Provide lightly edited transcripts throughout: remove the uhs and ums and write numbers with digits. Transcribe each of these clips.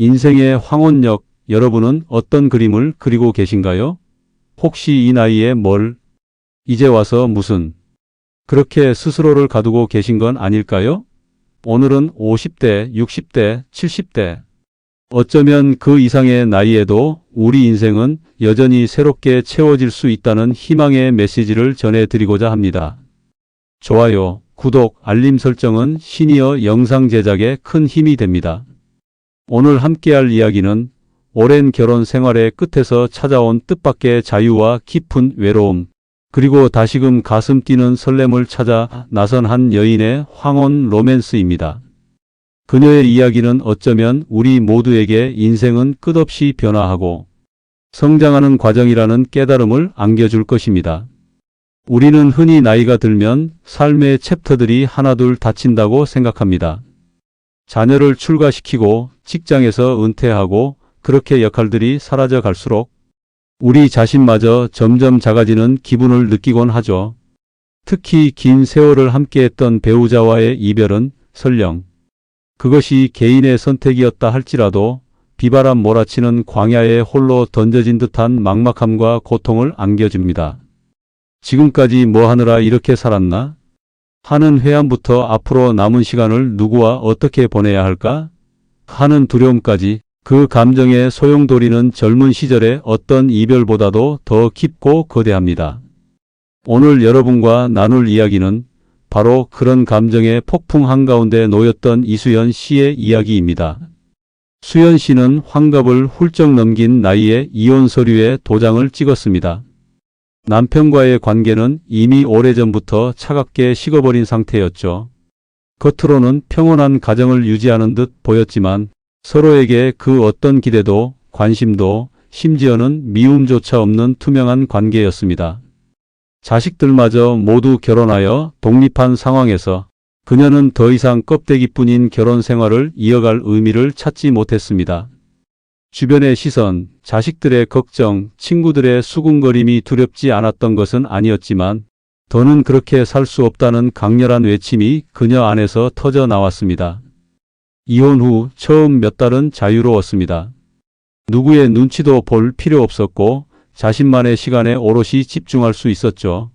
인생의 황혼역, 여러분은 어떤 그림을 그리고 계신가요? 혹시 이 나이에 뭘, 이제 와서 무슨, 그렇게 스스로를 가두고 계신 건 아닐까요? 오늘은 50대, 60대, 70대, 어쩌면 그 이상의 나이에도 우리 인생은 여전히 새롭게 채워질 수 있다는 희망의 메시지를 전해드리고자 합니다. 좋아요, 구독, 알림 설정은 시니어 영상 제작에 큰 힘이 됩니다. 오늘 함께할 이야기는 오랜 결혼 생활의 끝에서 찾아온 뜻밖의 자유와 깊은 외로움, 그리고 다시금 가슴 뛰는 설렘을 찾아 나선 한 여인의 황혼 로맨스입니다. 그녀의 이야기는 어쩌면 우리 모두에게 인생은 끝없이 변화하고 성장하는 과정이라는 깨달음을 안겨줄 것입니다. 우리는 흔히 나이가 들면 삶의 챕터들이 하나둘 닫힌다고 생각합니다. 자녀를 출가시키고 직장에서 은퇴하고 그렇게 역할들이 사라져 갈수록 우리 자신마저 점점 작아지는 기분을 느끼곤 하죠. 특히 긴 세월을 함께했던 배우자와의 이별은 설령 그것이 개인의 선택이었다 할지라도 비바람 몰아치는 광야에 홀로 던져진 듯한 막막함과 고통을 안겨줍니다. 지금까지 뭐 하느라 이렇게 살았나? 하는 회한부터 앞으로 남은 시간을 누구와 어떻게 보내야 할까? 하는 두려움까지, 그 감정의 소용돌이는 젊은 시절의 어떤 이별보다도 더 깊고 거대합니다. 오늘 여러분과 나눌 이야기는 바로 그런 감정의 폭풍 한가운데 놓였던 이수연 씨의 이야기입니다. 수연 씨는 환갑을 훌쩍 넘긴 나이에 이혼 서류에 도장을 찍었습니다. 남편과의 관계는 이미 오래전부터 차갑게 식어버린 상태였죠. 겉으로는 평온한 가정을 유지하는 듯 보였지만 서로에게 그 어떤 기대도, 관심도, 심지어는 미움조차 없는 투명한 관계였습니다. 자식들마저 모두 결혼하여 독립한 상황에서 그녀는 더 이상 껍데기뿐인 결혼 생활을 이어갈 의미를 찾지 못했습니다. 주변의 시선, 자식들의 걱정, 친구들의 수군거림이 두렵지 않았던 것은 아니었지만 더는 그렇게 살 수 없다는 강렬한 외침이 그녀 안에서 터져 나왔습니다. 이혼 후 처음 몇 달은 자유로웠습니다. 누구의 눈치도 볼 필요 없었고 자신만의 시간에 오롯이 집중할 수 있었죠.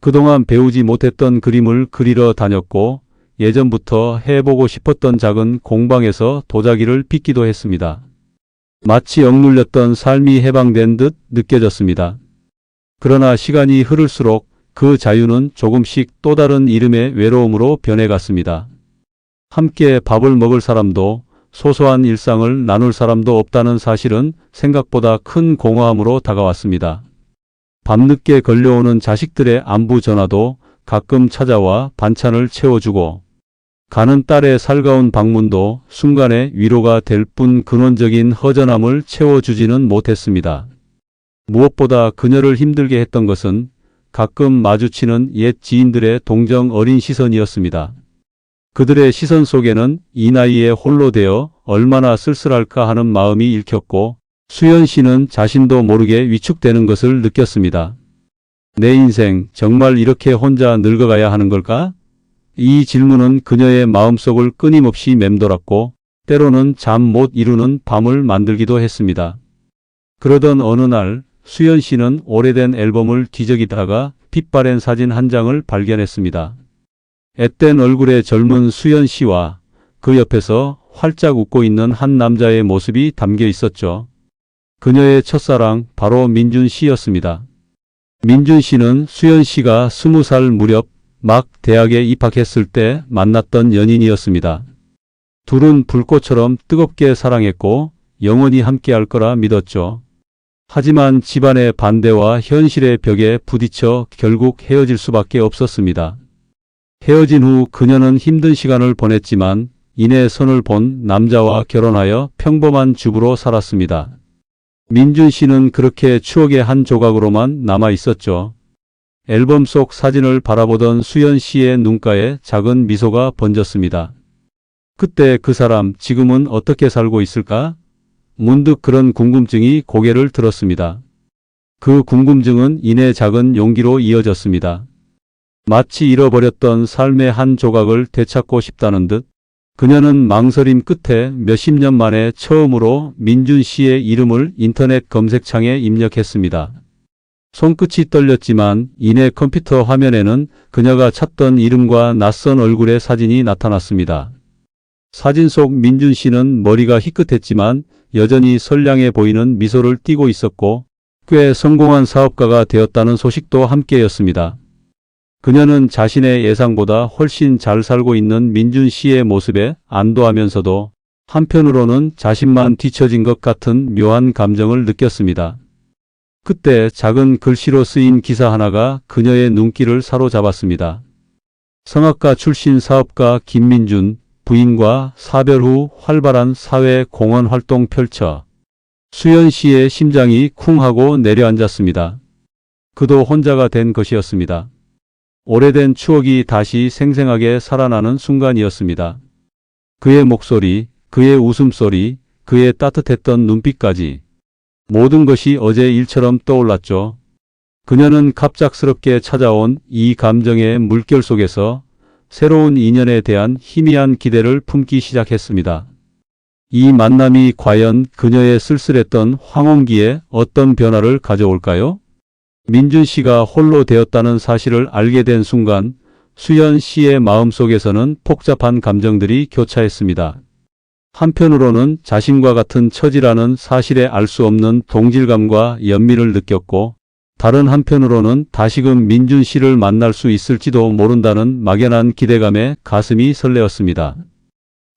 그동안 배우지 못했던 그림을 그리러 다녔고 예전부터 해보고 싶었던 작은 공방에서 도자기를 빚기도 했습니다. 마치 억눌렸던 삶이 해방된 듯 느껴졌습니다. 그러나 시간이 흐를수록 그 자유는 조금씩 또 다른 이름의 외로움으로 변해갔습니다. 함께 밥을 먹을 사람도, 소소한 일상을 나눌 사람도 없다는 사실은 생각보다 큰 공허함으로 다가왔습니다. 밤늦게 걸려오는 자식들의 안부 전화도 가끔 찾아와 반찬을 채워주고 가는 딸의 살가운 방문도 순간의 위로가 될 뿐 근원적인 허전함을 채워주지는 못했습니다. 무엇보다 그녀를 힘들게 했던 것은 가끔 마주치는 옛 지인들의 동정 어린 시선이었습니다. 그들의 시선 속에는 이 나이에 홀로 되어 얼마나 쓸쓸할까 하는 마음이 읽혔고 수연 씨는 자신도 모르게 위축되는 것을 느꼈습니다. 내 인생 정말 이렇게 혼자 늙어가야 하는 걸까? 이 질문은 그녀의 마음속을 끊임없이 맴돌았고 때로는 잠 못 이루는 밤을 만들기도 했습니다. 그러던 어느 날 수연 씨는 오래된 앨범을 뒤적이다가 빛바랜 사진 한 장을 발견했습니다. 앳된 얼굴의 젊은 수연 씨와 그 옆에서 활짝 웃고 있는 한 남자의 모습이 담겨 있었죠. 그녀의 첫사랑 바로 민준 씨였습니다. 민준 씨는 수연 씨가 20살 무렵 막 대학에 입학했을 때 만났던 연인이었습니다. 둘은 불꽃처럼 뜨겁게 사랑했고 영원히 함께할 거라 믿었죠. 하지만 집안의 반대와 현실의 벽에 부딪혀 결국 헤어질 수밖에 없었습니다. 헤어진 후 그녀는 힘든 시간을 보냈지만 이내 선을 본 남자와 결혼하여 평범한 주부로 살았습니다. 민준 씨는 그렇게 추억의 한 조각으로만 남아 있었죠. 앨범 속 사진을 바라보던 수연 씨의 눈가에 작은 미소가 번졌습니다. 그때 그 사람 지금은 어떻게 살고 있을까? 문득 그런 궁금증이 고개를 들었습니다. 그 궁금증은 이내 작은 용기로 이어졌습니다. 마치 잃어버렸던 삶의 한 조각을 되찾고 싶다는 듯 그녀는 망설임 끝에 몇십 년 만에 처음으로 민준 씨의 이름을 인터넷 검색창에 입력했습니다. 손끝이 떨렸지만 이내 컴퓨터 화면에는 그녀가 찾던 이름과 낯선 얼굴의 사진이 나타났습니다. 사진 속 민준 씨는 머리가 희끗했지만 여전히 선량해 보이는 미소를 띠고 있었고 꽤 성공한 사업가가 되었다는 소식도 함께였습니다. 그녀는 자신의 예상보다 훨씬 잘 살고 있는 민준 씨의 모습에 안도하면서도 한편으로는 자신만 뒤처진 것 같은 묘한 감정을 느꼈습니다. 그때 작은 글씨로 쓰인 기사 하나가 그녀의 눈길을 사로잡았습니다. 성악가 출신 사업가 김민준, 부인과 사별 후 활발한 사회 공헌 활동 펼쳐 수연 씨의 심장이 쿵 하고 내려앉았습니다. 그도 혼자가 된 것이었습니다. 오래된 추억이 다시 생생하게 살아나는 순간이었습니다. 그의 목소리, 그의 웃음소리, 그의 따뜻했던 눈빛까지 모든 것이 어제 일처럼 떠올랐죠. 그녀는 갑작스럽게 찾아온 이 감정의 물결 속에서 새로운 인연에 대한 희미한 기대를 품기 시작했습니다. 이 만남이 과연 그녀의 쓸쓸했던 황혼기에 어떤 변화를 가져올까요? 민준 씨가 홀로 되었다는 사실을 알게 된 순간 수연 씨의 마음속에서는 복잡한 감정들이 교차했습니다. 한편으로는 자신과 같은 처지라는 사실에 알 수 없는 동질감과 연민을 느꼈고 다른 한편으로는 다시금 민준 씨를 만날 수 있을지도 모른다는 막연한 기대감에 가슴이 설레었습니다.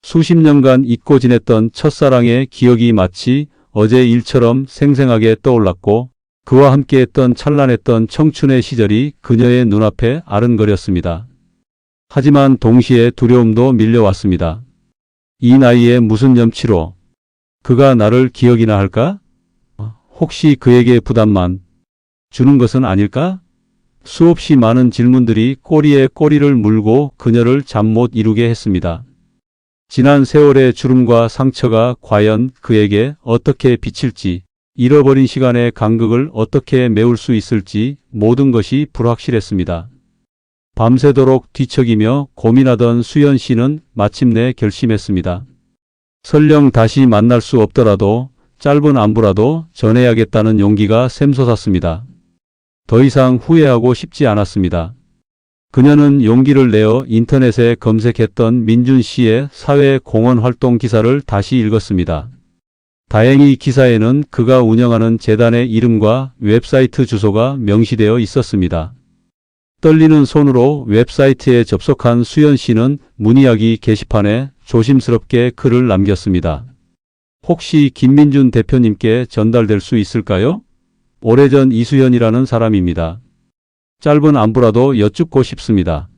수십 년간 잊고 지냈던 첫사랑의 기억이 마치 어제 일처럼 생생하게 떠올랐고 그와 함께했던 찬란했던 청춘의 시절이 그녀의 눈앞에 아른거렸습니다. 하지만 동시에 두려움도 밀려왔습니다. 이 나이에 무슨 염치로 그가 나를 기억이나 할까? 혹시 그에게 부담만 주는 것은 아닐까? 수없이 많은 질문들이 꼬리에 꼬리를 물고 그녀를 잠 못 이루게 했습니다. 지난 세월의 주름과 상처가 과연 그에게 어떻게 비칠지, 잃어버린 시간의 간극을 어떻게 메울 수 있을지 모든 것이 불확실했습니다. 밤새도록 뒤척이며 고민하던 수연 씨는 마침내 결심했습니다. 설령 다시 만날 수 없더라도 짧은 안부라도 전해야겠다는 용기가 샘솟았습니다. 더 이상 후회하고 싶지 않았습니다. 그녀는 용기를 내어 인터넷에 검색했던 민준 씨의 사회 공헌 활동 기사를 다시 읽었습니다. 다행히 기사에는 그가 운영하는 재단의 이름과 웹사이트 주소가 명시되어 있었습니다. 떨리는 손으로 웹사이트에 접속한 수연 씨는 문의하기 게시판에 조심스럽게 글을 남겼습니다. 혹시 김민준 대표님께 전달될 수 있을까요? 오래전 이수연이라는 사람입니다. 짧은 안부라도 여쭙고 싶습니다.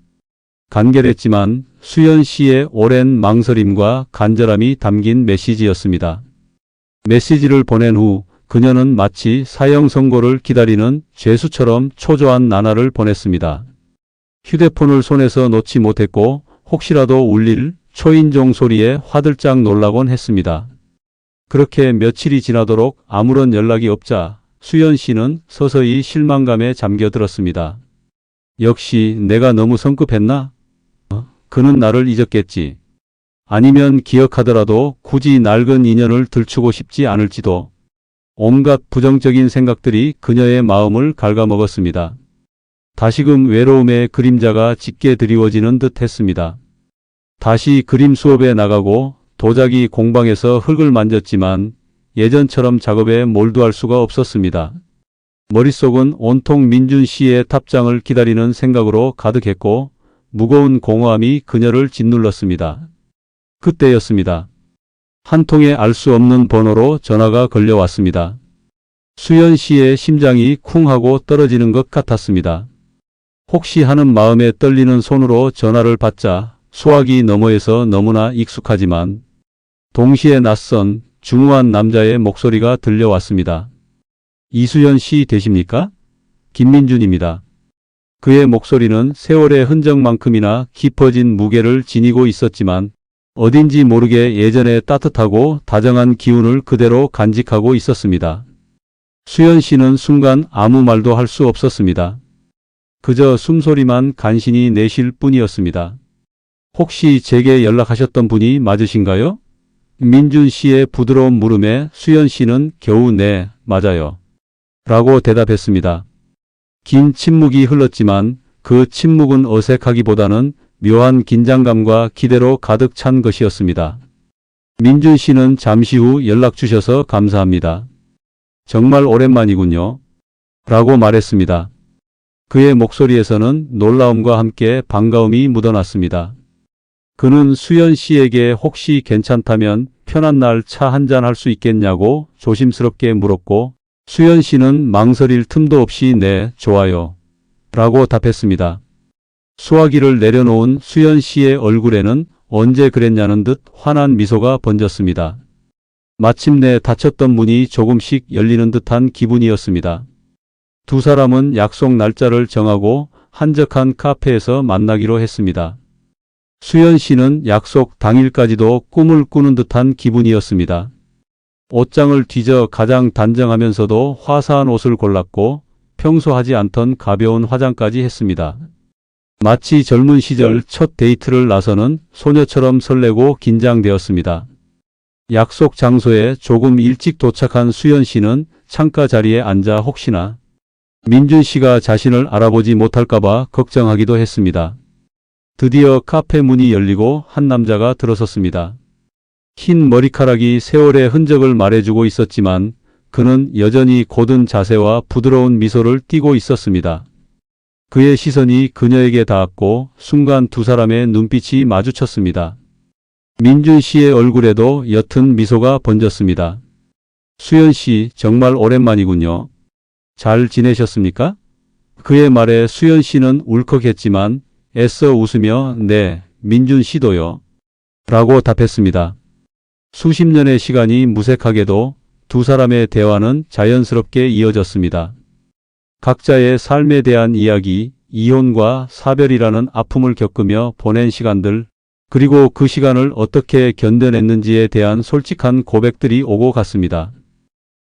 간결했지만 수연 씨의 오랜 망설임과 간절함이 담긴 메시지였습니다. 메시지를 보낸 후 그녀는 마치 사형 선고를 기다리는 죄수처럼 초조한 나날을 보냈습니다. 휴대폰을 손에서 놓지 못했고 혹시라도 울릴 초인종 소리에 화들짝 놀라곤 했습니다. 그렇게 며칠이 지나도록 아무런 연락이 없자 수연 씨는 서서히 실망감에 잠겨들었습니다. 역시 내가 너무 성급했나? 그는 나를 잊었겠지. 아니면 기억하더라도 굳이 낡은 인연을 들추고 싶지 않을지도. 온갖 부정적인 생각들이 그녀의 마음을 갉아먹었습니다. 다시금 외로움의 그림자가 짙게 드리워지는 듯 했습니다. 다시 그림 수업에 나가고 도자기 공방에서 흙을 만졌지만 예전처럼 작업에 몰두할 수가 없었습니다. 머릿속은 온통 민준 씨의 답장을 기다리는 생각으로 가득했고 무거운 공허함이 그녀를 짓눌렀습니다. 그때였습니다. 한 통의 알 수 없는 번호로 전화가 걸려왔습니다. 수연 씨의 심장이 쿵 하고 떨어지는 것 같았습니다. 혹시 하는 마음에 떨리는 손으로 전화를 받자 소화기 너머에서 너무나 익숙하지만 동시에 낯선 중후한 남자의 목소리가 들려왔습니다. 이수연 씨 되십니까? 김민준입니다. 그의 목소리는 세월의 흔적만큼이나 깊어진 무게를 지니고 있었지만 어딘지 모르게 예전의 따뜻하고 다정한 기운을 그대로 간직하고 있었습니다. 수연 씨는 순간 아무 말도 할 수 없었습니다. 그저 숨소리만 간신히 내쉴 뿐이었습니다. 혹시 제게 연락하셨던 분이 맞으신가요? 민준 씨의 부드러운 물음에 수연 씨는 겨우 네, 맞아요. 라고 대답했습니다. 긴 침묵이 흘렀지만 그 침묵은 어색하기보다는 묘한 긴장감과 기대로 가득 찬 것이었습니다. 민준 씨는 잠시 후 연락 주셔서 감사합니다. 정말 오랜만이군요. 라고 말했습니다. 그의 목소리에서는 놀라움과 함께 반가움이 묻어났습니다. 그는 수연 씨에게 혹시 괜찮다면 편한 날 차 한잔 할 수 있겠냐고 조심스럽게 물었고, 수연 씨는 망설일 틈도 없이 네, 좋아요. 라고 답했습니다. 수화기를 내려놓은 수연 씨의 얼굴에는 언제 그랬냐는 듯 환한 미소가 번졌습니다. 마침내 닫혔던 문이 조금씩 열리는 듯한 기분이었습니다. 두 사람은 약속 날짜를 정하고 한적한 카페에서 만나기로 했습니다. 수연 씨는 약속 당일까지도 꿈을 꾸는 듯한 기분이었습니다. 옷장을 뒤져 가장 단정하면서도 화사한 옷을 골랐고 평소 하지 않던 가벼운 화장까지 했습니다. 마치 젊은 시절 첫 데이트를 나서는 소녀처럼 설레고 긴장되었습니다. 약속 장소에 조금 일찍 도착한 수연 씨는 창가 자리에 앉아 혹시나 민준 씨가 자신을 알아보지 못할까봐 걱정하기도 했습니다. 드디어 카페 문이 열리고 한 남자가 들어섰습니다. 흰 머리카락이 세월의 흔적을 말해주고 있었지만 그는 여전히 곧은 자세와 부드러운 미소를 띠고 있었습니다. 그의 시선이 그녀에게 닿았고 순간 두 사람의 눈빛이 마주쳤습니다. 민준 씨의 얼굴에도 옅은 미소가 번졌습니다. 수연 씨, 정말 오랜만이군요. 잘 지내셨습니까? 그의 말에 수연 씨는 울컥했지만 애써 웃으며 네, 민준 씨도요. 라고 답했습니다. 수십 년의 시간이 무색하게도 두 사람의 대화는 자연스럽게 이어졌습니다. 각자의 삶에 대한 이야기, 이혼과 사별이라는 아픔을 겪으며 보낸 시간들, 그리고 그 시간을 어떻게 견뎌냈는지에 대한 솔직한 고백들이 오고 갔습니다.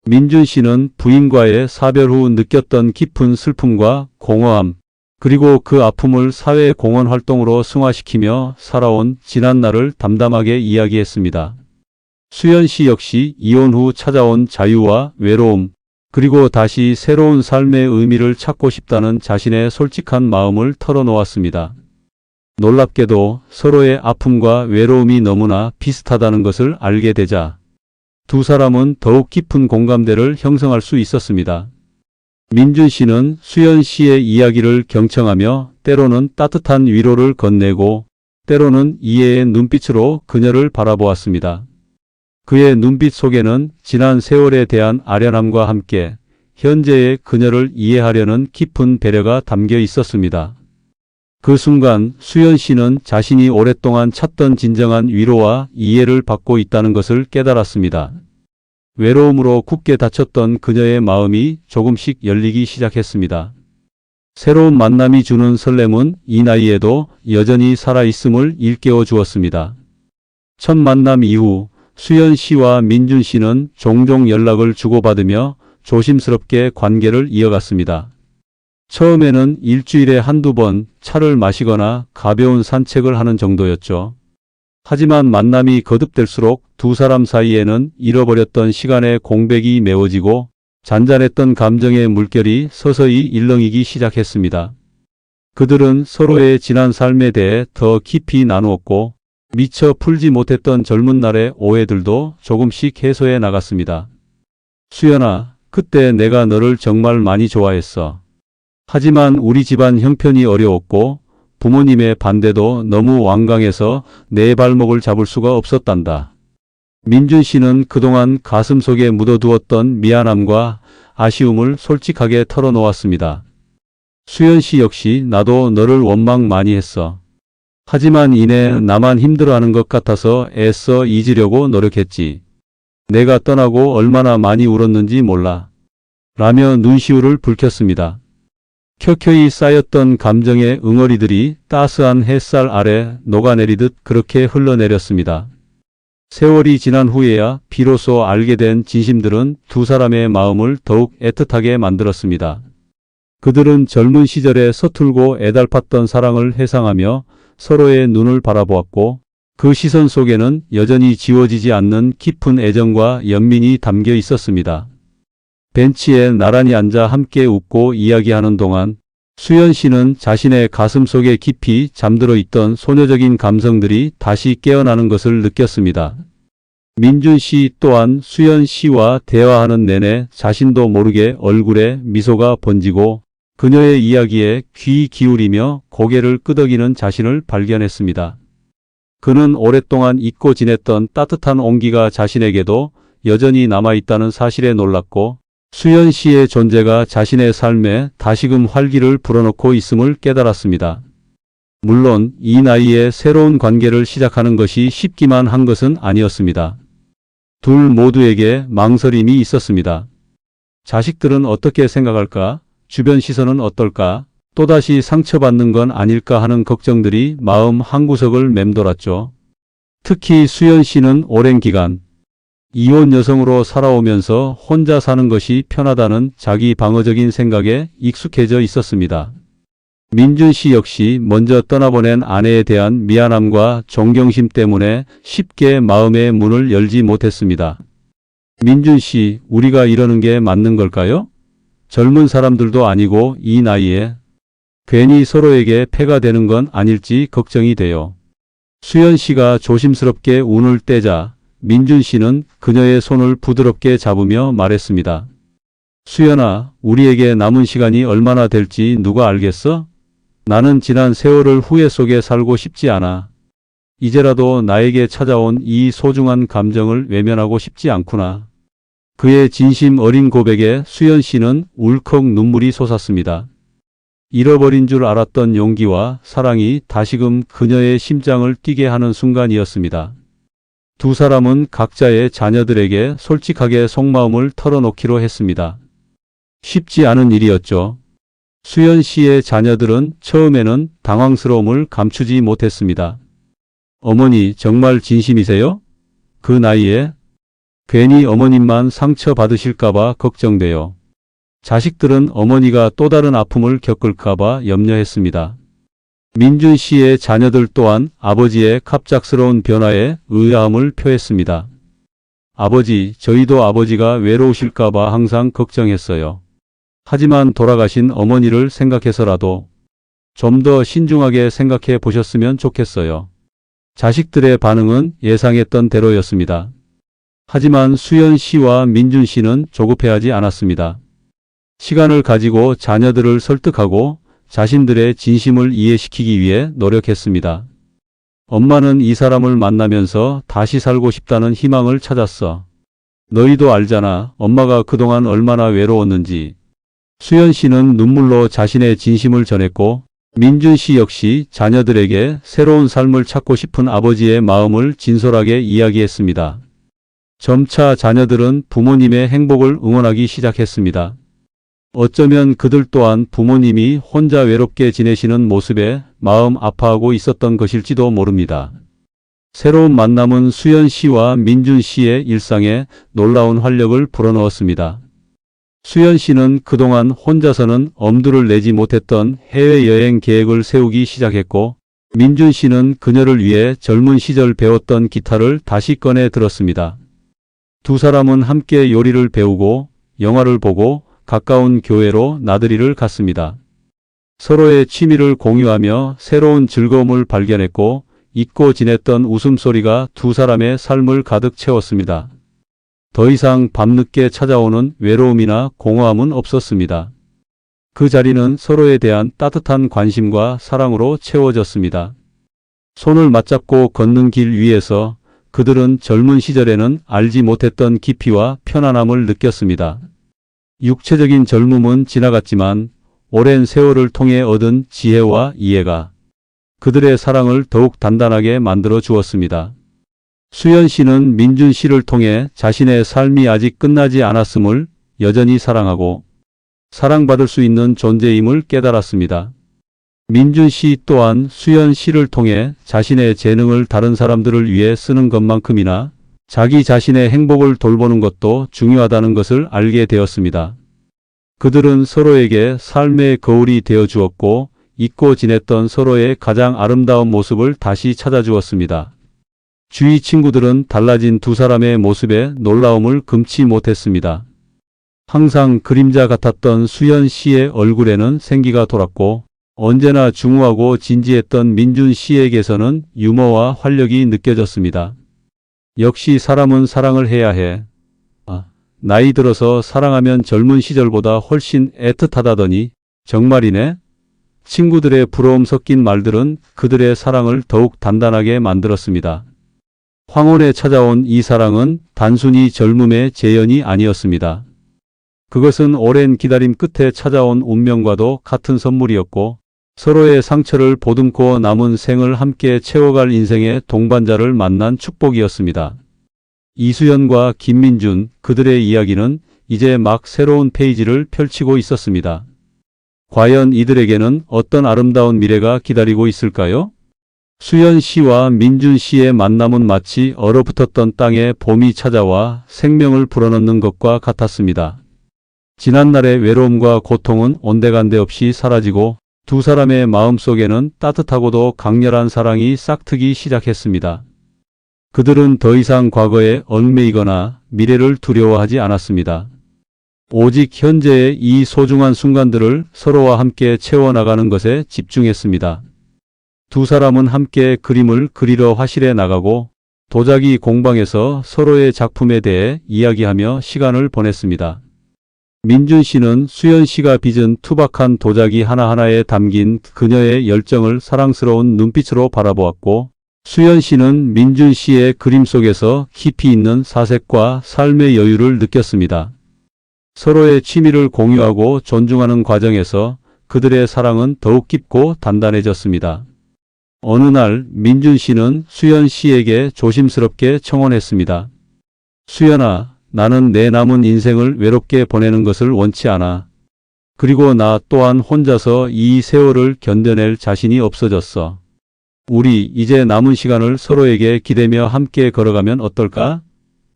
민준 씨는 부인과의 사별 후 느꼈던 깊은 슬픔과 공허함, 그리고 그 아픔을 사회 공헌 활동으로 승화시키며 살아온 지난날을 담담하게 이야기했습니다. 수연 씨 역시 이혼 후 찾아온 자유와 외로움, 그리고 다시 새로운 삶의 의미를 찾고 싶다는 자신의 솔직한 마음을 털어놓았습니다. 놀랍게도 서로의 아픔과 외로움이 너무나 비슷하다는 것을 알게 되자 두 사람은 더욱 깊은 공감대를 형성할 수 있었습니다. 민준 씨는 수연 씨의 이야기를 경청하며 때로는 따뜻한 위로를 건네고 때로는 이해의 눈빛으로 그녀를 바라보았습니다. 그의 눈빛 속에는 지난 세월에 대한 아련함과 함께 현재의 그녀를 이해하려는 깊은 배려가 담겨 있었습니다. 그 순간 수연 씨는 자신이 오랫동안 찾던 진정한 위로와 이해를 받고 있다는 것을 깨달았습니다. 외로움으로 굳게 닫혔던 그녀의 마음이 조금씩 열리기 시작했습니다. 새로운 만남이 주는 설렘은 이 나이에도 여전히 살아있음을 일깨워 주었습니다. 첫 만남 이후 수연 씨와 민준 씨는 종종 연락을 주고받으며 조심스럽게 관계를 이어갔습니다. 처음에는 일주일에 한두 번 차를 마시거나 가벼운 산책을 하는 정도였죠. 하지만 만남이 거듭될수록 두 사람 사이에는 잃어버렸던 시간의 공백이 메워지고 잔잔했던 감정의 물결이 서서히 일렁이기 시작했습니다. 그들은 서로의 지난 삶에 대해 더 깊이 나누었고 미처 풀지 못했던 젊은 날의 오해들도 조금씩 해소해 나갔습니다. 수연아, 그때 내가 너를 정말 많이 좋아했어. 하지만 우리 집안 형편이 어려웠고 부모님의 반대도 너무 완강해서 내 발목을 잡을 수가 없었단다. 민준 씨는 그동안 가슴속에 묻어두었던 미안함과 아쉬움을 솔직하게 털어놓았습니다. 수연 씨 역시 나도 너를 원망 많이 했어. 하지만 이내 나만 힘들어하는 것 같아서 애써 잊으려고 노력했지. 내가 떠나고 얼마나 많이 울었는지 몰라. 라며 눈시울을 붉혔습니다. 켜켜이 쌓였던 감정의 응어리들이 따스한 햇살 아래 녹아내리듯 그렇게 흘러내렸습니다. 세월이 지난 후에야 비로소 알게 된 진심들은 두 사람의 마음을 더욱 애틋하게 만들었습니다. 그들은 젊은 시절에 서툴고 애달팠던 사랑을 회상하며 서로의 눈을 바라보았고 그 시선 속에는 여전히 지워지지 않는 깊은 애정과 연민이 담겨 있었습니다. 벤치에 나란히 앉아 함께 웃고 이야기하는 동안 수연 씨는 자신의 가슴 속에 깊이 잠들어 있던 소녀적인 감성들이 다시 깨어나는 것을 느꼈습니다. 민준 씨 또한 수연 씨와 대화하는 내내 자신도 모르게 얼굴에 미소가 번지고 그녀의 이야기에 귀 기울이며 고개를 끄덕이는 자신을 발견했습니다. 그는 오랫동안 잊고 지냈던 따뜻한 온기가 자신에게도 여전히 남아있다는 사실에 놀랐고 수연 씨의 존재가 자신의 삶에 다시금 활기를 불어넣고 있음을 깨달았습니다. 물론 이 나이에 새로운 관계를 시작하는 것이 쉽기만 한 것은 아니었습니다. 둘 모두에게 망설임이 있었습니다. 자식들은 어떻게 생각할까? 주변 시선은 어떨까? 또다시 상처받는 건 아닐까 하는 걱정들이 마음 한구석을 맴돌았죠. 특히 수연 씨는 오랜 기간 이혼 여성으로 살아오면서 혼자 사는 것이 편하다는 자기 방어적인 생각에 익숙해져 있었습니다. 민준 씨 역시 먼저 떠나보낸 아내에 대한 미안함과 존경심 때문에 쉽게 마음의 문을 열지 못했습니다. 민준 씨, 우리가 이러는 게 맞는 걸까요? 젊은 사람들도 아니고 이 나이에 괜히 서로에게 폐가 되는 건 아닐지 걱정이 돼요. 수연 씨가 조심스럽게 운을 떼자 민준 씨는 그녀의 손을 부드럽게 잡으며 말했습니다. 수연아, 우리에게 남은 시간이 얼마나 될지 누가 알겠어? 나는 지난 세월을 후회 속에 살고 싶지 않아. 이제라도 나에게 찾아온 이 소중한 감정을 외면하고 싶지 않구나. 그의 진심 어린 고백에 수연 씨는 울컥 눈물이 솟았습니다. 잃어버린 줄 알았던 용기와 사랑이 다시금 그녀의 심장을 뛰게 하는 순간이었습니다. 두 사람은 각자의 자녀들에게 솔직하게 속마음을 털어놓기로 했습니다. 쉽지 않은 일이었죠. 수연 씨의 자녀들은 처음에는 당황스러움을 감추지 못했습니다. 어머니, 정말 진심이세요? 그 나이에? 괜히 어머님만 상처받으실까봐 걱정돼요. 자식들은 어머니가 또 다른 아픔을 겪을까봐 염려했습니다. 민준 씨의 자녀들 또한 아버지의 갑작스러운 변화에 의아함을 표했습니다. 아버지, 저희도 아버지가 외로우실까봐 항상 걱정했어요. 하지만 돌아가신 어머니를 생각해서라도 좀 더 신중하게 생각해 보셨으면 좋겠어요. 자식들의 반응은 예상했던 대로였습니다. 하지만 수연 씨와 민준 씨는 조급해하지 않았습니다. 시간을 가지고 자녀들을 설득하고 자신들의 진심을 이해시키기 위해 노력했습니다. 엄마는 이 사람을 만나면서 다시 살고 싶다는 희망을 찾았어. 너희도 알잖아. 엄마가 그동안 얼마나 외로웠는지. 수연 씨는 눈물로 자신의 진심을 전했고 민준 씨 역시 자녀들에게 새로운 삶을 찾고 싶은 아버지의 마음을 진솔하게 이야기했습니다. 점차 자녀들은 부모님의 행복을 응원하기 시작했습니다. 어쩌면 그들 또한 부모님이 혼자 외롭게 지내시는 모습에 마음 아파하고 있었던 것일지도 모릅니다. 새로운 만남은 수연 씨와 민준 씨의 일상에 놀라운 활력을 불어넣었습니다. 수연 씨는 그동안 혼자서는 엄두를 내지 못했던 해외여행 계획을 세우기 시작했고 민준 씨는 그녀를 위해 젊은 시절 배웠던 기타를 다시 꺼내 들었습니다. 두 사람은 함께 요리를 배우고 영화를 보고 가까운 교회로 나들이를 갔습니다. 서로의 취미를 공유하며 새로운 즐거움을 발견했고 잊고 지냈던 웃음소리가 두 사람의 삶을 가득 채웠습니다. 더 이상 밤늦게 찾아오는 외로움이나 공허함은 없었습니다. 그 자리는 서로에 대한 따뜻한 관심과 사랑으로 채워졌습니다. 손을 맞잡고 걷는 길 위에서 그들은 젊은 시절에는 알지 못했던 깊이와 편안함을 느꼈습니다. 육체적인 젊음은 지나갔지만 오랜 세월을 통해 얻은 지혜와 이해가 그들의 사랑을 더욱 단단하게 만들어 주었습니다. 수연 씨는 민준 씨를 통해 자신의 삶이 아직 끝나지 않았음을 여전히 사랑하고 사랑받을 수 있는 존재임을 깨달았습니다. 민준 씨 또한 수연 씨를 통해 자신의 재능을 다른 사람들을 위해 쓰는 것만큼이나 자기 자신의 행복을 돌보는 것도 중요하다는 것을 알게 되었습니다. 그들은 서로에게 삶의 거울이 되어 주었고 잊고 지냈던 서로의 가장 아름다운 모습을 다시 찾아주었습니다. 주위 친구들은 달라진 두 사람의 모습에 놀라움을 금치 못했습니다. 항상 그림자 같았던 수연 씨의 얼굴에는 생기가 돌았고 언제나 중후하고 진지했던 민준 씨에게서는 유머와 활력이 느껴졌습니다. 역시 사람은 사랑을 해야 해. 나이 들어서 사랑하면 젊은 시절보다 훨씬 애틋하다더니 정말이네. 친구들의 부러움 섞인 말들은 그들의 사랑을 더욱 단단하게 만들었습니다. 황혼에 찾아온 이 사랑은 단순히 젊음의 재현이 아니었습니다. 그것은 오랜 기다림 끝에 찾아온 운명과도 같은 선물이었고 서로의 상처를 보듬고 남은 생을 함께 채워갈 인생의 동반자를 만난 축복이었습니다. 이수연과 김민준, 그들의 이야기는 이제 막 새로운 페이지를 펼치고 있었습니다. 과연 이들에게는 어떤 아름다운 미래가 기다리고 있을까요? 수연 씨와 민준 씨의 만남은 마치 얼어붙었던 땅에 봄이 찾아와 생명을 불어넣는 것과 같았습니다. 지난날의 외로움과 고통은 온데간데 없이 사라지고 두 사람의 마음속에는 따뜻하고도 강렬한 사랑이 싹트기 시작했습니다. 그들은 더 이상 과거에 얽매이거나 미래를 두려워하지 않았습니다. 오직 현재의 이 소중한 순간들을 서로와 함께 채워나가는 것에 집중했습니다. 두 사람은 함께 그림을 그리러 화실에 나가고 도자기 공방에서 서로의 작품에 대해 이야기하며 시간을 보냈습니다. 민준 씨는 수연 씨가 빚은 투박한 도자기 하나하나에 담긴 그녀의 열정을 사랑스러운 눈빛으로 바라보았고 수연 씨는 민준 씨의 그림 속에서 깊이 있는 사색과 삶의 여유를 느꼈습니다. 서로의 취미를 공유하고 존중하는 과정에서 그들의 사랑은 더욱 깊고 단단해졌습니다. 어느 날 민준 씨는 수연 씨에게 조심스럽게 청혼했습니다. 수연아, 나는 내 남은 인생을 외롭게 보내는 것을 원치 않아. 그리고 나 또한 혼자서 이 세월을 견뎌낼 자신이 없어졌어. 우리 이제 남은 시간을 서로에게 기대며 함께 걸어가면 어떨까?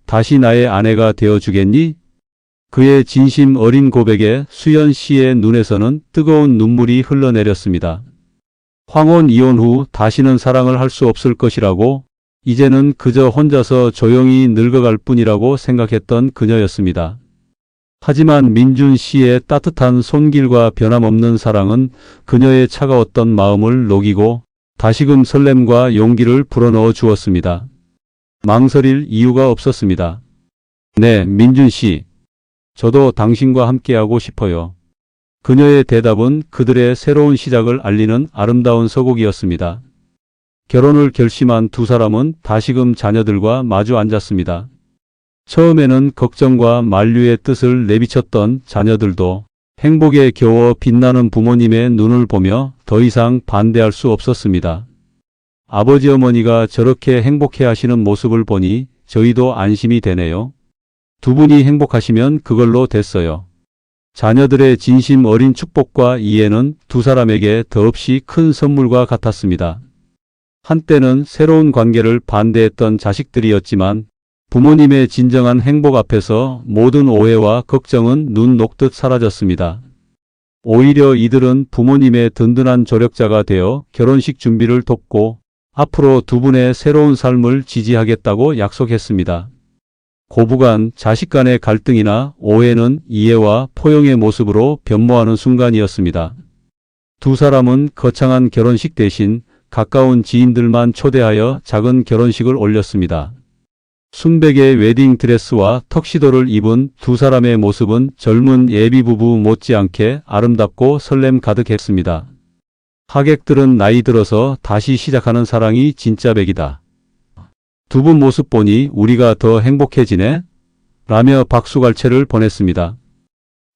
다시 나의 아내가 되어주겠니? 그의 진심 어린 고백에 수연 씨의 눈에서는 뜨거운 눈물이 흘러내렸습니다. 황혼 이혼 후 다시는 사랑을 할 수 없을 것이라고 이제는 그저 혼자서 조용히 늙어갈 뿐이라고 생각했던 그녀였습니다. 하지만 민준 씨의 따뜻한 손길과 변함없는 사랑은 그녀의 차가웠던 마음을 녹이고 다시금 설렘과 용기를 불어넣어 주었습니다. 망설일 이유가 없었습니다. 네, 민준 씨. 저도 당신과 함께하고 싶어요. 그녀의 대답은 그들의 새로운 시작을 알리는 아름다운 서곡이었습니다. 결혼을 결심한 두 사람은 다시금 자녀들과 마주 앉았습니다. 처음에는 걱정과 만류의 뜻을 내비쳤던 자녀들도 행복에 겨워 빛나는 부모님의 눈을 보며 더 이상 반대할 수 없었습니다. 아버지 어머니가 저렇게 행복해 하시는 모습을 보니 저희도 안심이 되네요. 두 분이 행복하시면 그걸로 됐어요. 자녀들의 진심 어린 축복과 이해는 두 사람에게 더없이 큰 선물과 같았습니다. 한때는 새로운 관계를 반대했던 자식들이었지만 부모님의 진정한 행복 앞에서 모든 오해와 걱정은 눈 녹듯 사라졌습니다. 오히려 이들은 부모님의 든든한 조력자가 되어 결혼식 준비를 돕고 앞으로 두 분의 새로운 삶을 지지하겠다고 약속했습니다. 고부간 자식 간의 갈등이나 오해는 이해와 포용의 모습으로 변모하는 순간이었습니다. 두 사람은 거창한 결혼식 대신 가까운 지인들만 초대하여 작은 결혼식을 올렸습니다. 순백의 웨딩 드레스와 턱시도를 입은 두 사람의 모습은 젊은 예비부부 못지않게 아름답고 설렘 가득했습니다. 하객들은 나이 들어서 다시 시작하는 사랑이 진짜 백이다. 두 분 모습 보니 우리가 더 행복해지네? 라며 박수갈채를 보냈습니다.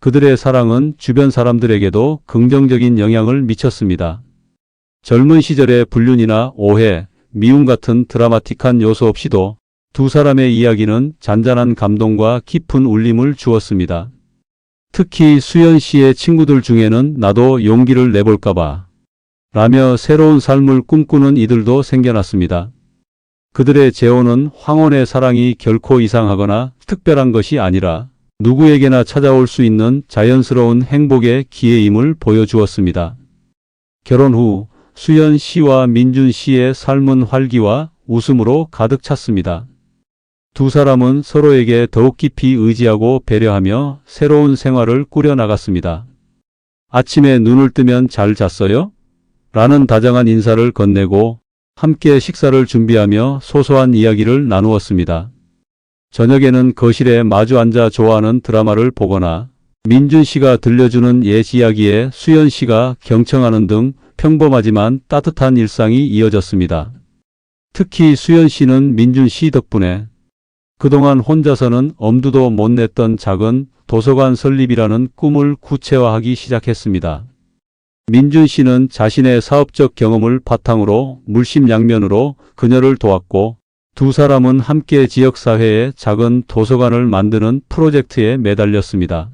그들의 사랑은 주변 사람들에게도 긍정적인 영향을 미쳤습니다. 젊은 시절의 불륜이나 오해, 미움 같은 드라마틱한 요소 없이도 두 사람의 이야기는 잔잔한 감동과 깊은 울림을 주었습니다. 특히 수연 씨의 친구들 중에는 나도 용기를 내볼까봐 라며 새로운 삶을 꿈꾸는 이들도 생겨났습니다. 그들의 재혼은 황혼의 사랑이 결코 이상하거나 특별한 것이 아니라 누구에게나 찾아올 수 있는 자연스러운 행복의 기회임을 보여주었습니다. 결혼 후 수연 씨와 민준 씨의 삶은 활기와 웃음으로 가득 찼습니다. 두 사람은 서로에게 더욱 깊이 의지하고 배려하며 새로운 생활을 꾸려나갔습니다. 아침에 눈을 뜨면 잘 잤어요? 라는 다정한 인사를 건네고 함께 식사를 준비하며 소소한 이야기를 나누었습니다. 저녁에는 거실에 마주 앉아 좋아하는 드라마를 보거나 민준 씨가 들려주는 옛 이야기에 수연 씨가 경청하는 등 평범하지만 따뜻한 일상이 이어졌습니다. 특히 수연 씨는 민준 씨 덕분에 그동안 혼자서는 엄두도 못 냈던 작은 도서관 설립이라는 꿈을 구체화하기 시작했습니다. 민준 씨는 자신의 사업적 경험을 바탕으로 물심양면으로 그녀를 도왔고 두 사람은 함께 지역사회에 작은 도서관을 만드는 프로젝트에 매달렸습니다.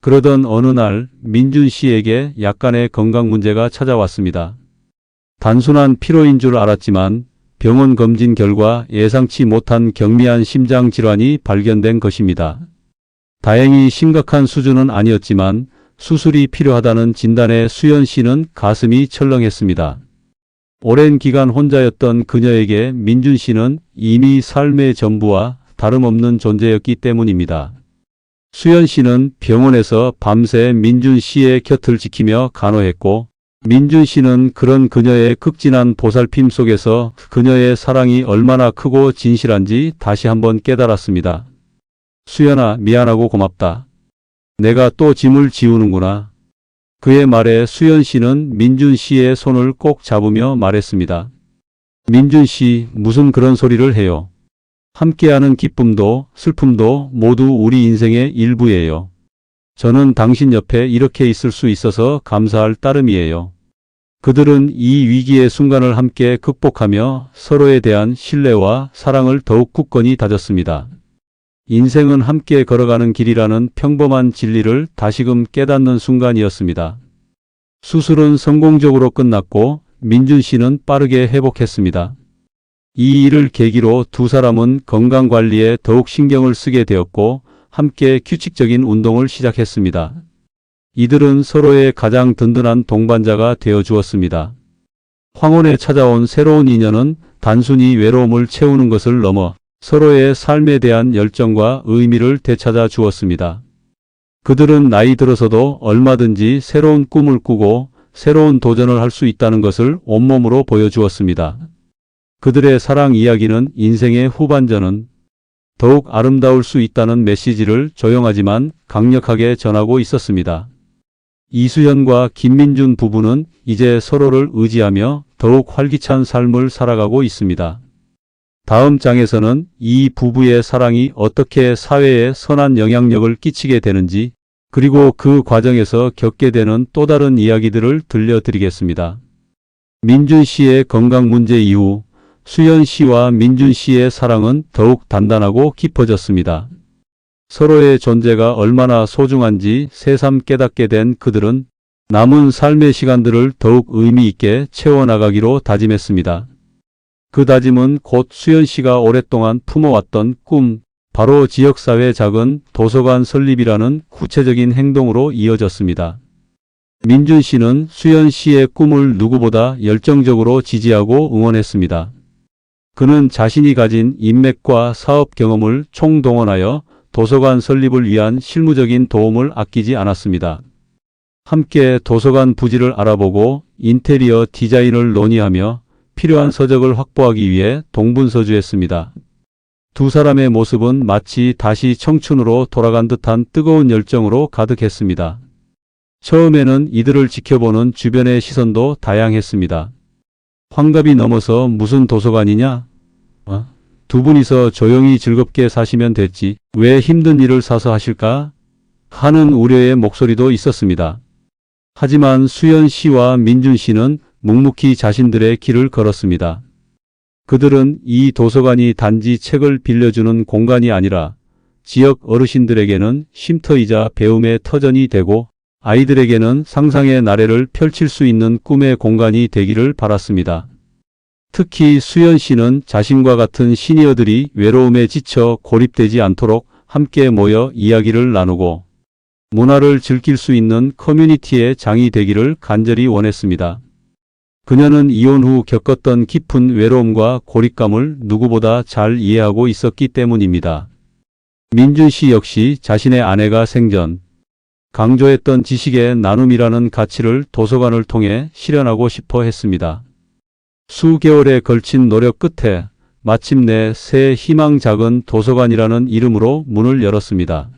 그러던 어느 날 민준 씨에게 약간의 건강 문제가 찾아왔습니다. 단순한 피로인 줄 알았지만 병원 검진 결과 예상치 못한 경미한 심장 질환이 발견된 것입니다. 다행히 심각한 수준은 아니었지만 수술이 필요하다는 진단에 수연 씨는 가슴이 철렁했습니다. 오랜 기간 혼자였던 그녀에게 민준 씨는 이미 삶의 전부와 다름없는 존재였기 때문입니다. 수연 씨는 병원에서 밤새 민준 씨의 곁을 지키며 간호했고 민준 씨는 그런 그녀의 극진한 보살핌 속에서 그녀의 사랑이 얼마나 크고 진실한지 다시 한번 깨달았습니다. 수연아, 미안하고 고맙다. 내가 또 짐을 지우는구나. 그의 말에 수연 씨는 민준 씨의 손을 꼭 잡으며 말했습니다. 민준 씨, 무슨 그런 소리를 해요. 함께하는 기쁨도 슬픔도 모두 우리 인생의 일부예요. 저는 당신 옆에 이렇게 있을 수 있어서 감사할 따름이에요. 그들은 이 위기의 순간을 함께 극복하며 서로에 대한 신뢰와 사랑을 더욱 굳건히 다졌습니다. 인생은 함께 걸어가는 길이라는 평범한 진리를 다시금 깨닫는 순간이었습니다. 수술은 성공적으로 끝났고 민준 씨는 빠르게 회복했습니다. 이 일을 계기로 두 사람은 건강관리에 더욱 신경을 쓰게 되었고 함께 규칙적인 운동을 시작했습니다. 이들은 서로의 가장 든든한 동반자가 되어 주었습니다. 황혼에 찾아온 새로운 인연은 단순히 외로움을 채우는 것을 넘어 서로의 삶에 대한 열정과 의미를 되찾아 주었습니다. 그들은 나이 들어서도 얼마든지 새로운 꿈을 꾸고 새로운 도전을 할 수 있다는 것을 온몸으로 보여주었습니다. 그들의 사랑 이야기는 인생의 후반전은 더욱 아름다울 수 있다는 메시지를 조용하지만 강력하게 전하고 있었습니다. 이수연과 김민준 부부는 이제 서로를 의지하며 더욱 활기찬 삶을 살아가고 있습니다. 다음 장에서는 이 부부의 사랑이 어떻게 사회에 선한 영향력을 끼치게 되는지, 그리고 그 과정에서 겪게 되는 또 다른 이야기들을 들려드리겠습니다. 민준 씨의 건강 문제 이후 수연 씨와 민준 씨의 사랑은 더욱 단단하고 깊어졌습니다. 서로의 존재가 얼마나 소중한지 새삼 깨닫게 된 그들은 남은 삶의 시간들을 더욱 의미 있게 채워나가기로 다짐했습니다. 그 다짐은 곧 수연 씨가 오랫동안 품어왔던 꿈, 바로 지역사회 작은 도서관 설립이라는 구체적인 행동으로 이어졌습니다. 민준 씨는 수연 씨의 꿈을 누구보다 열정적으로 지지하고 응원했습니다. 그는 자신이 가진 인맥과 사업 경험을 총동원하여 도서관 설립을 위한 실무적인 도움을 아끼지 않았습니다. 함께 도서관 부지를 알아보고 인테리어 디자인을 논의하며 필요한 서적을 확보하기 위해 동분서주했습니다. 두 사람의 모습은 마치 다시 청춘으로 돌아간 듯한 뜨거운 열정으로 가득했습니다. 처음에는 이들을 지켜보는 주변의 시선도 다양했습니다. 환갑이 넘어서 무슨 도서관이냐? 두 분이서 조용히 즐겁게 사시면 됐지. 왜 힘든 일을 사서 하실까? 하는 우려의 목소리도 있었습니다. 하지만 수연 씨와 민준 씨는 묵묵히 자신들의 길을 걸었습니다. 그들은 이 도서관이 단지 책을 빌려주는 공간이 아니라 지역 어르신들에게는 쉼터이자 배움의 터전이 되고 아이들에게는 상상의 나래를 펼칠 수 있는 꿈의 공간이 되기를 바랐습니다. 특히 수연 씨는 자신과 같은 시니어들이 외로움에 지쳐 고립되지 않도록 함께 모여 이야기를 나누고 문화를 즐길 수 있는 커뮤니티의 장이 되기를 간절히 원했습니다. 그녀는 이혼 후 겪었던 깊은 외로움과 고립감을 누구보다 잘 이해하고 있었기 때문입니다. 민준 씨 역시 자신의 아내가 생전 강조했던 지식의 나눔이라는 가치를 도서관을 통해 실현하고 싶어 했습니다. 수개월에 걸친 노력 끝에 마침내 새 희망 작은 도서관이라는 이름으로 문을 열었습니다.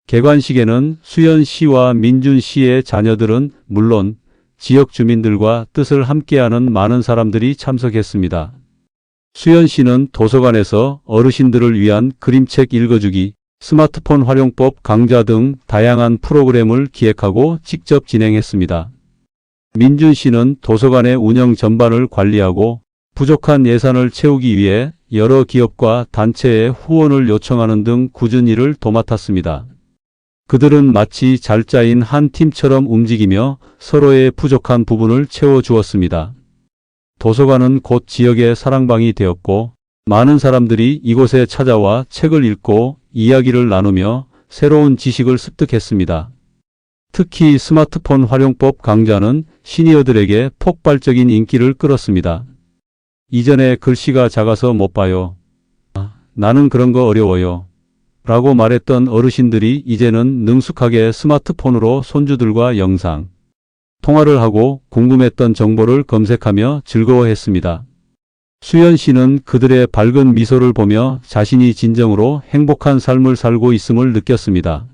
개관식에는 수연 씨와 민준 씨의 자녀들은 물론 지역 주민들과 뜻을 함께하는 많은 사람들이 참석했습니다. 수연 씨는 도서관에서 어르신들을 위한 그림책 읽어주기, 스마트폰 활용법 강좌 등 다양한 프로그램을 기획하고 직접 진행했습니다. 민준 씨는 도서관의 운영 전반을 관리하고 부족한 예산을 채우기 위해 여러 기업과 단체의 후원을 요청하는 등 굳은 일을 도맡았습니다. 그들은 마치 잘 짜인 한 팀처럼 움직이며 서로의 부족한 부분을 채워주었습니다. 도서관은 곧 지역의 사랑방이 되었고 많은 사람들이 이곳에 찾아와 책을 읽고 이야기를 나누며 새로운 지식을 습득했습니다. 특히 스마트폰 활용법 강좌는 시니어들에게 폭발적인 인기를 끌었습니다. 이전에 글씨가 작아서 못 봐요. 나는 그런 거 어려워요. 라고 말했던 어르신들이 이제는 능숙하게 스마트폰으로 손주들과 영상 통화를 하고 궁금했던 정보를 검색하며 즐거워했습니다. 수연 씨는 그들의 밝은 미소를 보며 자신이 진정으로 행복한 삶을 살고 있음을 느꼈습니다.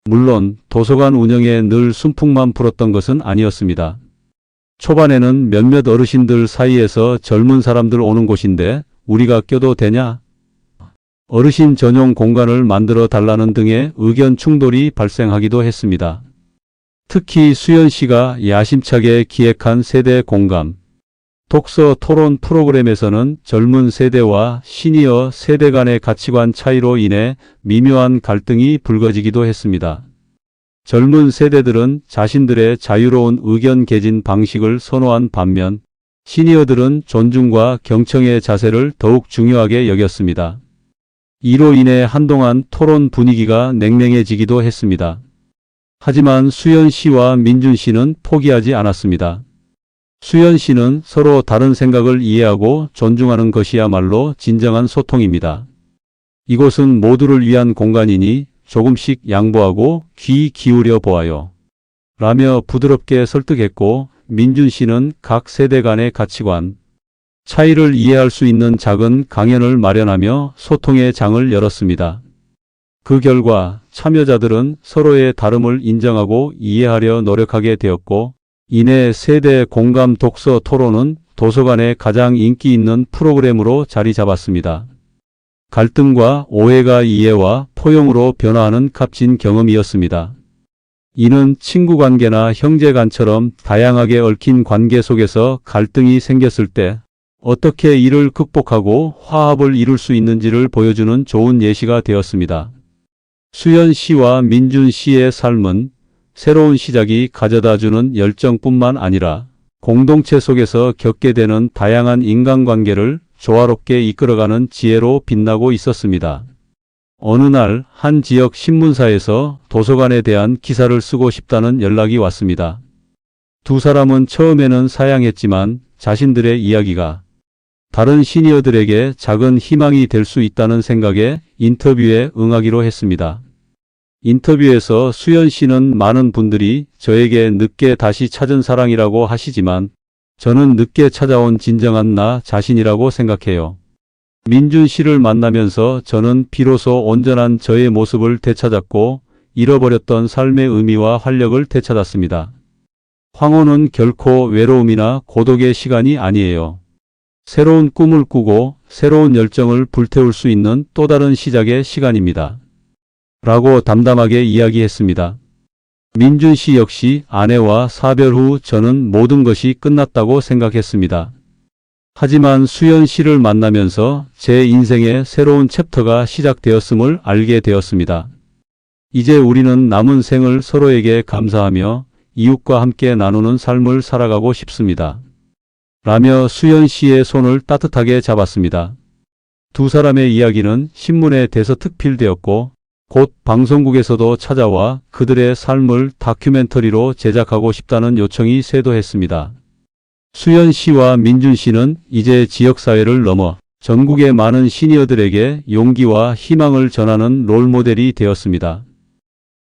물론 도서관 운영에 늘 순풍만 불었던 것은 아니었습니다. 초반에는 몇몇 어르신들 사이에서 젊은 사람들 오는 곳인데 우리가 껴도 되냐? 어르신 전용 공간을 만들어 달라는 등의 의견 충돌이 발생하기도 했습니다. 특히 수연 씨가 야심차게 기획한 세대 공감, 독서 토론 프로그램에서는 젊은 세대와 시니어 세대 간의 가치관 차이로 인해 미묘한 갈등이 불거지기도 했습니다. 젊은 세대들은 자신들의 자유로운 의견 개진 방식을 선호한 반면 시니어들은 존중과 경청의 자세를 더욱 중요하게 여겼습니다. 이로 인해 한동안 토론 분위기가 냉랭해지기도 했습니다. 하지만 수연 씨와 민준 씨는 포기하지 않았습니다. 수연 씨는 서로 다른 생각을 이해하고 존중하는 것이야말로 진정한 소통입니다. 이곳은 모두를 위한 공간이니 조금씩 양보하고 귀 기울여 보아요. 라며 부드럽게 설득했고 민준 씨는 각 세대 간의 가치관, 차이를 이해할 수 있는 작은 강연을 마련하며 소통의 장을 열었습니다. 그 결과 참여자들은 서로의 다름을 인정하고 이해하려 노력하게 되었고 이내 세대 공감 독서 토론은 도서관의 가장 인기 있는 프로그램으로 자리 잡았습니다. 갈등과 오해가 이해와 포용으로 변화하는 값진 경험이었습니다. 이는 친구관계나 형제간처럼 다양하게 얽힌 관계 속에서 갈등이 생겼을 때 어떻게 이를 극복하고 화합을 이룰 수 있는지를 보여주는 좋은 예시가 되었습니다. 수연 씨와 민준 씨의 삶은 새로운 시작이 가져다주는 열정뿐만 아니라 공동체 속에서 겪게 되는 다양한 인간관계를 조화롭게 이끌어가는 지혜로 빛나고 있었습니다. 어느 날 한 지역 신문사에서 도서관에 대한 기사를 쓰고 싶다는 연락이 왔습니다. 두 사람은 처음에는 사양했지만 자신들의 이야기가 다른 시니어들에게 작은 희망이 될 수 있다는 생각에 인터뷰에 응하기로 했습니다. 인터뷰에서 수연 씨는 많은 분들이 저에게 늦게 다시 찾은 사랑이라고 하시지만 저는 늦게 찾아온 진정한 나 자신이라고 생각해요. 민준 씨를 만나면서 저는 비로소 온전한 저의 모습을 되찾았고 잃어버렸던 삶의 의미와 활력을 되찾았습니다. 황혼은 결코 외로움이나 고독의 시간이 아니에요. 새로운 꿈을 꾸고 새로운 열정을 불태울 수 있는 또 다른 시작의 시간입니다. 라고 담담하게 이야기했습니다. 민준 씨 역시 아내와 사별 후 저는 모든 것이 끝났다고 생각했습니다. 하지만 수연 씨를 만나면서 제 인생의 새로운 챕터가 시작되었음을 알게 되었습니다. 이제 우리는 남은 생을 서로에게 감사하며 이웃과 함께 나누는 삶을 살아가고 싶습니다. 라며 수연 씨의 손을 따뜻하게 잡았습니다. 두 사람의 이야기는 신문에 대서특필되었고 곧 방송국에서도 찾아와 그들의 삶을 다큐멘터리로 제작하고 싶다는 요청이 쇄도했습니다. 수연 씨와 민준 씨는 이제 지역사회를 넘어 전국의 많은 시니어들에게 용기와 희망을 전하는 롤모델이 되었습니다.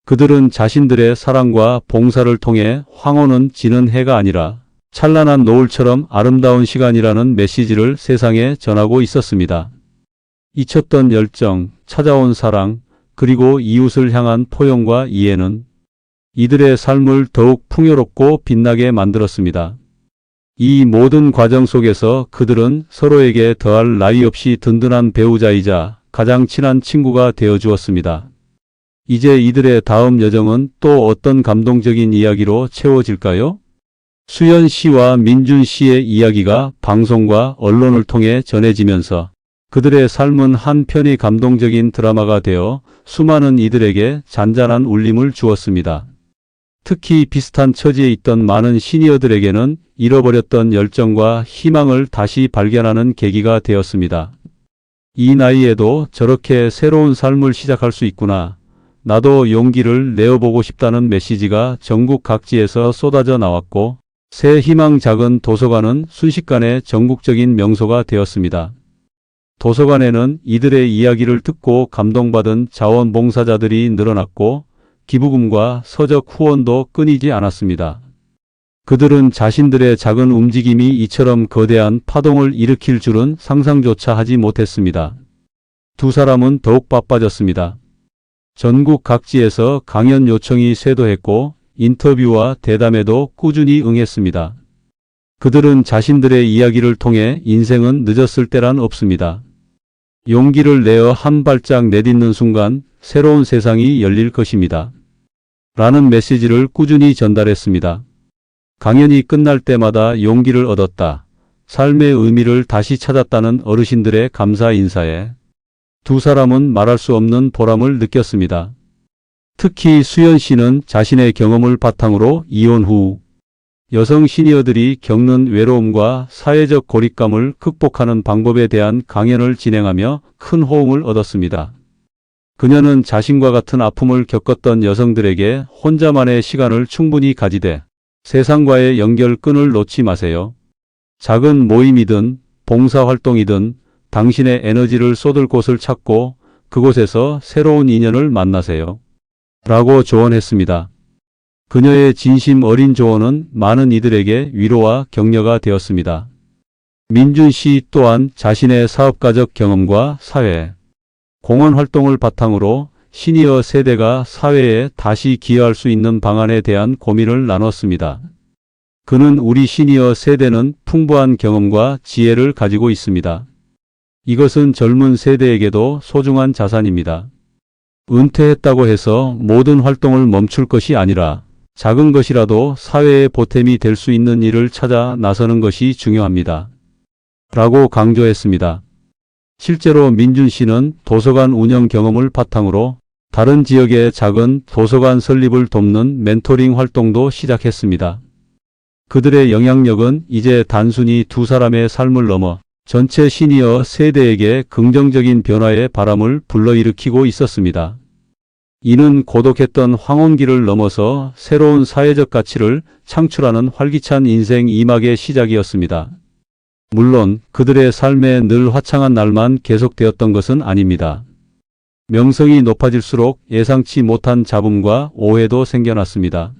그들은 자신들의 사랑과 봉사를 통해 황혼은 지는 해가 아니라 찬란한 노을처럼 아름다운 시간이라는 메시지를 세상에 전하고 있었습니다. 잊혔던 열정, 찾아온 사랑, 그리고 이웃을 향한 포용과 이해는 이들의 삶을 더욱 풍요롭고 빛나게 만들었습니다. 이 모든 과정 속에서 그들은 서로에게 더할 나위 없이 든든한 배우자이자 가장 친한 친구가 되어 주었습니다. 이제 이들의 다음 여정은 또 어떤 감동적인 이야기로 채워질까요? 수연 씨와 민준 씨의 이야기가 방송과 언론을 통해 전해지면서 그들의 삶은 한 편의 감동적인 드라마가 되어 수많은 이들에게 잔잔한 울림을 주었습니다. 특히 비슷한 처지에 있던 많은 시니어들에게는 잃어버렸던 열정과 희망을 다시 발견하는 계기가 되었습니다. 이 나이에도 저렇게 새로운 삶을 시작할 수 있구나. 나도 용기를 내어보고 싶다는 메시지가 전국 각지에서 쏟아져 나왔고 새 희망 작은 도서관은 순식간에 전국적인 명소가 되었습니다. 도서관에는 이들의 이야기를 듣고 감동받은 자원봉사자들이 늘어났고 기부금과 서적 후원도 끊이지 않았습니다. 그들은 자신들의 작은 움직임이 이처럼 거대한 파동을 일으킬 줄은 상상조차 하지 못했습니다. 두 사람은 더욱 바빠졌습니다. 전국 각지에서 강연 요청이 쇄도했고 인터뷰와 대담에도 꾸준히 응했습니다. 그들은 자신들의 이야기를 통해 인생은 늦었을 때란 없습니다. 용기를 내어 한 발짝 내딛는 순간 새로운 세상이 열릴 것입니다. 라는 메시지를 꾸준히 전달했습니다. 강연이 끝날 때마다 용기를 얻었다. 삶의 의미를 다시 찾았다는 어르신들의 감사 인사에 두 사람은 말할 수 없는 보람을 느꼈습니다. 특히 수연 씨는 자신의 경험을 바탕으로 이혼 후 여성 시니어들이 겪는 외로움과 사회적 고립감을 극복하는 방법에 대한 강연을 진행하며 큰 호응을 얻었습니다. 그녀는 자신과 같은 아픔을 겪었던 여성들에게 혼자만의 시간을 충분히 가지되 세상과의 연결끈을 놓지 마세요. 작은 모임이든 봉사활동이든 당신의 에너지를 쏟을 곳을 찾고 그곳에서 새로운 인연을 만나세요. 라고 조언했습니다. 그녀의 진심 어린 조언은 많은 이들에게 위로와 격려가 되었습니다. 민준 씨 또한 자신의 사업가적 경험과 사회, 공헌 활동을 바탕으로 시니어 세대가 사회에 다시 기여할 수 있는 방안에 대한 고민을 나눴습니다. 그는 우리 시니어 세대는 풍부한 경험과 지혜를 가지고 있습니다. 이것은 젊은 세대에게도 소중한 자산입니다. 은퇴했다고 해서 모든 활동을 멈출 것이 아니라 작은 것이라도 사회에 보탬이 될 수 있는 일을 찾아 나서는 것이 중요합니다. 라고 강조했습니다. 실제로 민준 씨는 도서관 운영 경험을 바탕으로 다른 지역의 작은 도서관 설립을 돕는 멘토링 활동도 시작했습니다. 그들의 영향력은 이제 단순히 두 사람의 삶을 넘어 전체 시니어 세대에게 긍정적인 변화의 바람을 불러일으키고 있었습니다. 이는 고독했던 황혼기를 넘어서 새로운 사회적 가치를 창출하는 활기찬 인생 2막의 시작이었습니다. 물론 그들의 삶에 늘 화창한 날만 계속되었던 것은 아닙니다. 명성이 높아질수록 예상치 못한 잡음과 오해도 생겨났습니다.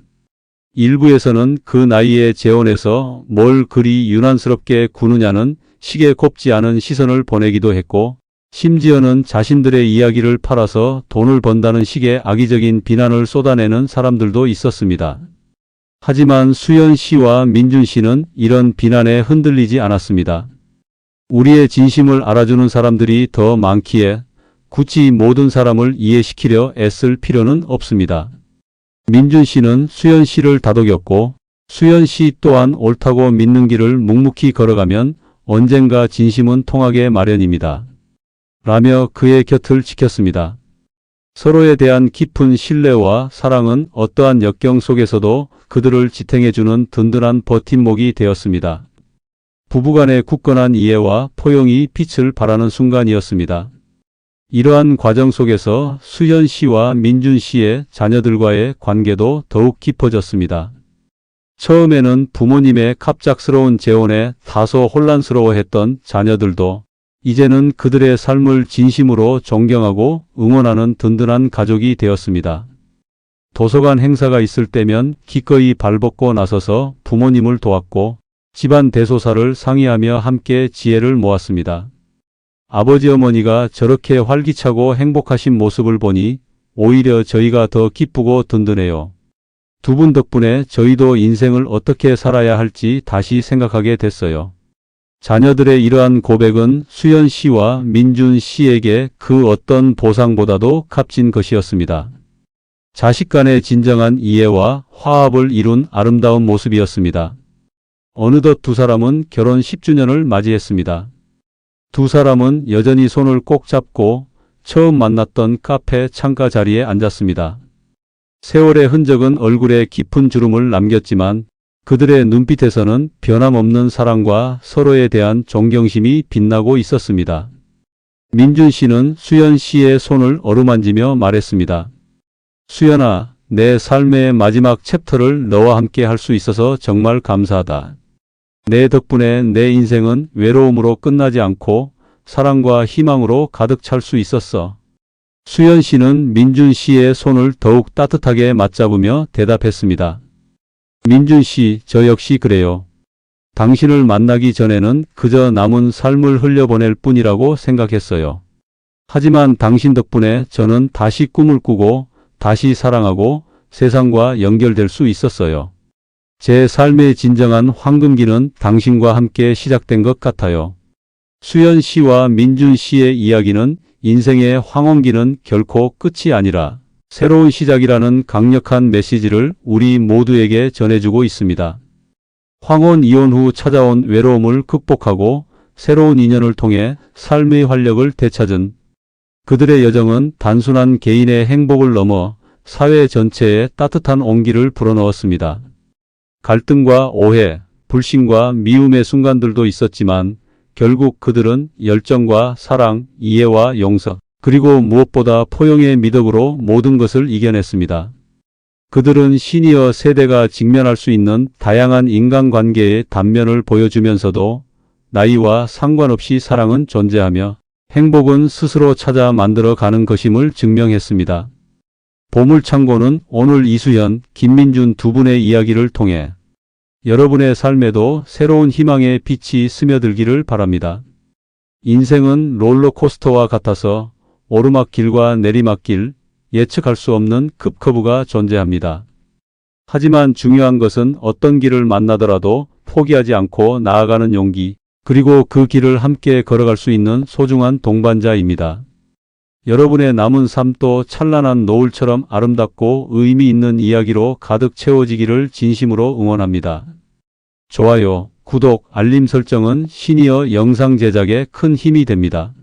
일부에서는 그 나이에 재혼해서 뭘 그리 유난스럽게 구느냐는 식에 곱지 않은 시선을 보내기도 했고 심지어는 자신들의 이야기를 팔아서 돈을 번다는 식의 악의적인 비난을 쏟아내는 사람들도 있었습니다. 하지만 수연 씨와 민준 씨는 이런 비난에 흔들리지 않았습니다. 우리의 진심을 알아주는 사람들이 더 많기에 굳이 모든 사람을 이해시키려 애쓸 필요는 없습니다. 민준 씨는 수연 씨를 다독였고 수연 씨 또한 옳다고 믿는 길을 묵묵히 걸어가면 언젠가 진심은 통하게 마련입니다. 라며 그의 곁을 지켰습니다. 서로에 대한 깊은 신뢰와 사랑은 어떠한 역경 속에서도 그들을 지탱해주는 든든한 버팀목이 되었습니다. 부부간의 굳건한 이해와 포용이 빛을 발하는 순간이었습니다. 이러한 과정 속에서 수현 씨와 민준 씨의 자녀들과의 관계도 더욱 깊어졌습니다. 처음에는 부모님의 갑작스러운 재혼에 다소 혼란스러워했던 자녀들도 이제는 그들의 삶을 진심으로 존경하고 응원하는 든든한 가족이 되었습니다. 도서관 행사가 있을 때면 기꺼이 발벗고 나서서 부모님을 도왔고 집안 대소사를 상의하며 함께 지혜를 모았습니다. 아버지 어머니가 저렇게 활기차고 행복하신 모습을 보니 오히려 저희가 더 기쁘고 든든해요. 두 분 덕분에 저희도 인생을 어떻게 살아야 할지 다시 생각하게 됐어요. 자녀들의 이러한 고백은 수현 씨와 민준 씨에게 그 어떤 보상보다도 값진 것이었습니다. 자식 간의 진정한 이해와 화합을 이룬 아름다운 모습이었습니다. 어느덧 두 사람은 결혼 10주년을 맞이했습니다. 두 사람은 여전히 손을 꼭 잡고 처음 만났던 카페 창가 자리에 앉았습니다. 세월의 흔적은 얼굴에 깊은 주름을 남겼지만 그들의 눈빛에서는 변함없는 사랑과 서로에 대한 존경심이 빛나고 있었습니다. 민준 씨는 수현 씨의 손을 어루만지며 말했습니다. 수현아, 내 삶의 마지막 챕터를 너와 함께 할 수 있어서 정말 감사하다. 내 덕분에 내 인생은 외로움으로 끝나지 않고 사랑과 희망으로 가득 찰 수 있었어. 수현 씨는 민준 씨의 손을 더욱 따뜻하게 맞잡으며 대답했습니다. 민준 씨, 저 역시 그래요. 당신을 만나기 전에는 그저 남은 삶을 흘려보낼 뿐이라고 생각했어요. 하지만 당신 덕분에 저는 다시 꿈을 꾸고 다시 사랑하고 세상과 연결될 수 있었어요. 제 삶의 진정한 황금기는 당신과 함께 시작된 것 같아요. 수현 씨와 민준 씨의 이야기는 인생의 황혼기는 결코 끝이 아니라 새로운 시작이라는 강력한 메시지를 우리 모두에게 전해주고 있습니다. 황혼 이혼 후 찾아온 외로움을 극복하고 새로운 인연을 통해 삶의 활력을 되찾은 그들의 여정은 단순한 개인의 행복을 넘어 사회 전체에 따뜻한 온기를 불어넣었습니다. 갈등과 오해, 불신과 미움의 순간들도 있었지만 결국 그들은 열정과 사랑, 이해와 용서, 그리고 무엇보다 포용의 미덕으로 모든 것을 이겨냈습니다. 그들은 시니어 세대가 직면할 수 있는 다양한 인간관계의 단면을 보여주면서도 나이와 상관없이 사랑은 존재하며 행복은 스스로 찾아 만들어가는 것임을 증명했습니다. 보물창고는 오늘 이수현, 김민준 두 분의 이야기를 통해 여러분의 삶에도 새로운 희망의 빛이 스며들기를 바랍니다. 인생은 롤러코스터와 같아서 오르막길과 내리막길, 예측할 수 없는 급커브가 존재합니다. 하지만 중요한 것은 어떤 길을 만나더라도 포기하지 않고 나아가는 용기, 그리고 그 길을 함께 걸어갈 수 있는 소중한 동반자입니다. 여러분의 남은 삶도 찬란한 노을처럼 아름답고 의미 있는 이야기로 가득 채워지기를 진심으로 응원합니다. 좋아요, 구독, 알림 설정은 시니어 영상 제작에 큰 힘이 됩니다.